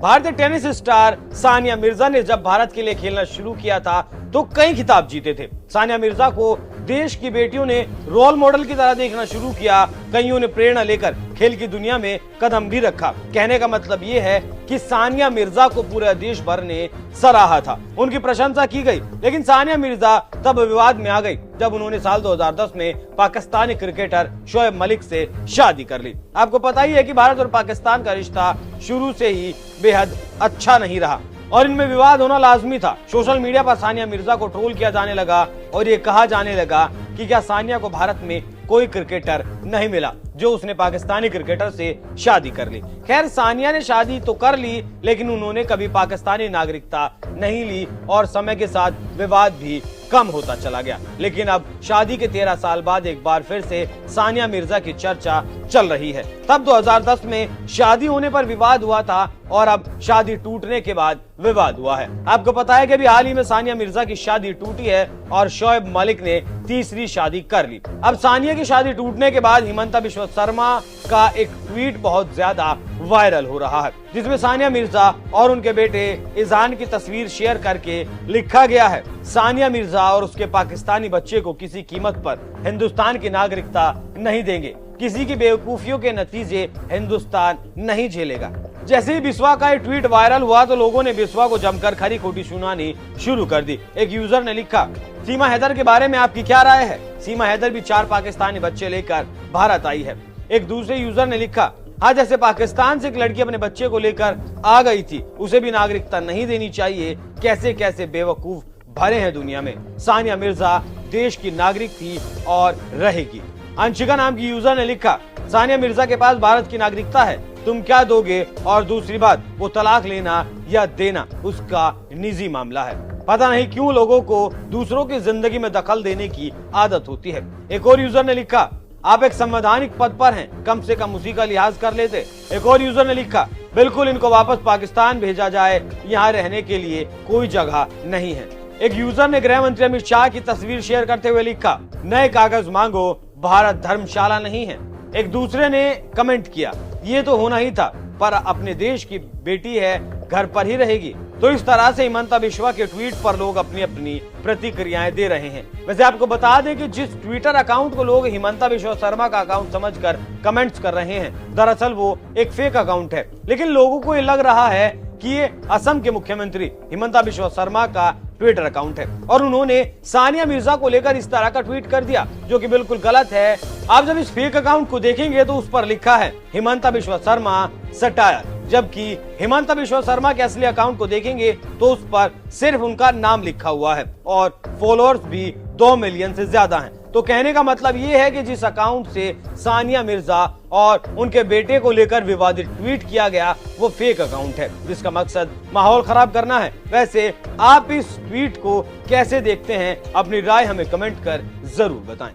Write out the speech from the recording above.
भारतीय tennis star Sania Mirza ने जब भारत के लिए खेलना शुरू किया था तो कई खिताब जीते थे। सानिया मिर्जा को देश की बेटियों ने रोल मॉडल की तरह देखना शुरू किया। कईयों ने प्रेरणा लेकर खेल की दुनिया में कदम भी रखा। कहने का मतलब ये है कि सानिया मिर्जा को पूरा देश भर ने सराहा था, उनकी प्रशंसा की गई। लेकिन सानिया मिर्जा तब विवाद में आ गई जब उन्होंने साल 2010 में पाकिस्तानी क्रिकेटर शोएब मलिक से शादी कर ली। आपको पता ही है कि भारत और पाकिस्तान का रिश्ता शुरू से ही बेहद अच्छा नहीं रहा और इनमें विवाद होना लाजमी था। सोशल मीडिया पर सानिया मिर्जा को ट्रोल किया जाने लगा और ये कहा जाने लगा कि क्या सानिया को भारत में कोई क्रिकेटर नहीं मिला जो उसने पाकिस्तानी क्रिकेटर से शादी कर ली। खैर, सानिया ने शादी तो कर ली लेकिन उन्होंने कभी पाकिस्तानी नागरिकता नहीं ली और समय के साथ विवाद भी कम होता चला गया। लेकिन अब शादी के 13 साल बाद एक बार फिर से सानिया मिर्जा की चर्चा चल रही है। तब 2010 में शादी होने पर विवाद हुआ था और अब शादी टूटने के बाद विवाद हुआ है। आपको पता है कि अभी हाल ही में सानिया मिर्जा की शादी टूटी है और शोएब मलिक ने तीसरी शादी कर ली। अब सानिया की शादी टूटने के बाद हिमंता बिश्व शर्मा का एक ट्वीट बहुत ज्यादा वायरल हो रहा है, जिसमें सानिया मिर्जा और उनके बेटे इजान की तस्वीर शेयर करके लिखा गया है, सानिया मिर्जा और उसके पाकिस्तानी बच्चे को किसी कीमत पर हिंदुस्तान की नागरिकता नहीं देंगे। किसी की बेवकूफियों के नतीजे हिंदुस्तान नहीं झेलेगा। जैसे ही बिस्वा का एक ट्वीट वायरल हुआ तो लोगों ने बिस्वा को जमकर खरी खोटी सुनानी शुरू कर दी। एक यूजर ने लिखा, सीमा हैदर के बारे में आपकी क्या राय है? सीमा हैदर भी 4 पाकिस्तानी बच्चे लेकर भारत आई है। एक दूसरे यूजर ने लिखा, हाँ, जैसे पाकिस्तान से एक लड़की अपने बच्चे को लेकर आ गई थी, उसे भी नागरिकता नहीं देनी चाहिए। कैसे कैसे बेवकूफ भरे हैं दुनिया में। सानिया मिर्जा देश की नागरिक थी और रहेगी। अंशिका नाम की यूजर ने लिखा, सानिया मिर्जा के पास भारत की नागरिकता है, तुम क्या दोगे? और दूसरी बात, वो तलाक लेना या देना उसका निजी मामला है। पता नहीं क्यों लोगों को दूसरों की जिंदगी में दखल देने की आदत होती है। एक और यूजर ने लिखा, आप एक संवैधानिक पद पर हैं, कम से कम उसी का लिहाज कर लेते। एक और यूजर ने लिखा, बिल्कुल इनको वापस पाकिस्तान भेजा जाए, यहाँ रहने के लिए कोई जगह नहीं है। एक यूजर ने गृह मंत्री अमित शाह की तस्वीर शेयर करते हुए लिखा, नए कागज मांगो, भारत धर्मशाला नहीं है। एक दूसरे ने कमेंट किया, ये तो होना ही था, पर अपने देश की बेटी है, घर पर ही रहेगी। तो इस तरह से हिमंता बिश्वा के ट्वीट पर लोग अपनी अपनी प्रतिक्रियाएं दे रहे हैं। वैसे आपको बता दें कि जिस ट्विटर अकाउंट को लोग हिमंता बिश्वा शर्मा का अकाउंट समझकर कमेंट्स कर रहे हैं, दरअसल वो एक फेक अकाउंट है। लेकिन लोगों को ये लग रहा है कि ये असम के मुख्यमंत्री हिमंता बिश्वा शर्मा का ट्विटर अकाउंट है और उन्होंने सानिया मिर्जा को लेकर इस तरह का ट्वीट कर दिया, जो कि बिल्कुल गलत है। आप जब इस फेक अकाउंट को देखेंगे तो उस पर लिखा है हिमंता बिश्वा शर्मा सटायर, जबकि हिमंता बिश्वा शर्मा के असली अकाउंट को देखेंगे तो उस पर सिर्फ उनका नाम लिखा हुआ है और फॉलोअर्स भी 2 मिलियन से ज्यादा हैं। तो कहने का मतलब ये है कि जिस अकाउंट से सानिया मिर्जा और उनके बेटे को लेकर विवादित ट्वीट किया गया वो फेक अकाउंट है, जिसका मकसद माहौल खराब करना है। वैसे आप इस ट्वीट को कैसे देखते हैं? अपनी राय हमें कमेंट कर जरूर बताएं।